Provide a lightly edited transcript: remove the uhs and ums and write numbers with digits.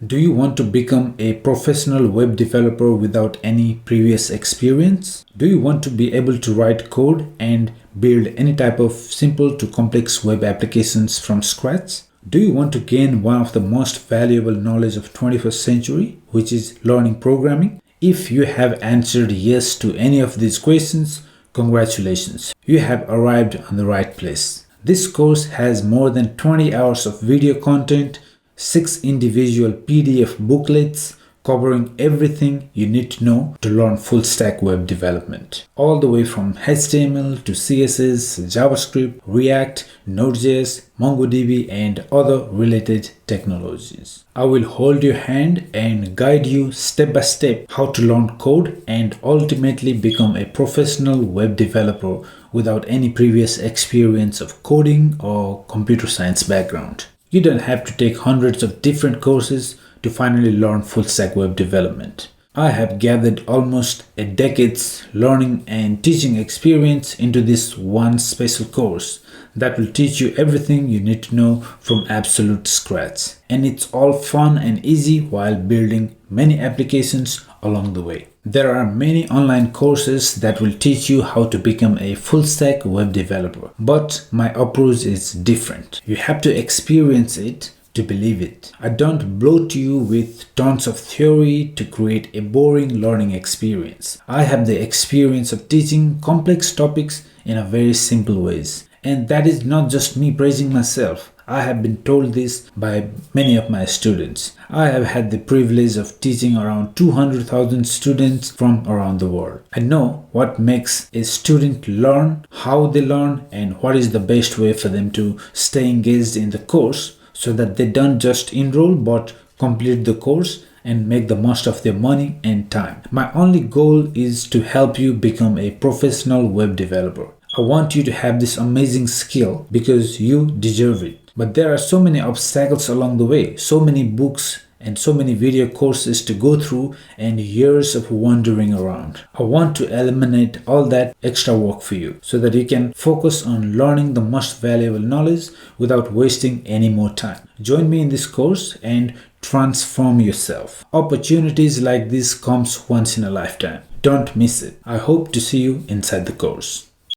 Do you want to become a professional web developer without any previous experience? Do you want to be able to write code and build any type of simple to complex web applications from scratch? Do you want to gain one of the most valuable knowledge of 21st century, which is learning programming? If you have answered yes to any of these questions, congratulations, you have arrived on the right place. This course has more than 20 hours of video content, 6 individual PDF booklets covering everything you need to know to learn full stack web development. All the way from HTML to CSS, JavaScript, React, Node.js, MongoDB, and other related technologies. I will hold your hand and guide you step by step how to learn code and ultimately become a professional web developer without any previous experience of coding or computer science background. You don't have to take hundreds of different courses to finally learn full stack web development. I have gathered almost a decade's learning and teaching experience into this one special course that will teach you everything you need to know from absolute scratch. And it's all fun and easy while building many applications along the way. There are many online courses that will teach you how to become a full stack web developer, but my approach is different. You have to experience it to believe it. I don't bloat you with tons of theory to create a boring learning experience. I have the experience of teaching complex topics in a very simple ways. And that is not just me praising myself. I have been told this by many of my students. I have had the privilege of teaching around 200,000 students from around the world. I know what makes a student learn, how they learn, and what is the best way for them to stay engaged in the course so that they don't just enroll but complete the course and make the most of their money and time. My only goal is to help you become a professional web developer. I want you to have this amazing skill because you deserve it. But there are so many obstacles along the way, so many books and so many video courses to go through and years of wandering around. I want to eliminate all that extra work for you so that you can focus on learning the most valuable knowledge without wasting any more time. Join me in this course and transform yourself. Opportunities like this comes once in a lifetime. Don't miss it. I hope to see you inside the course.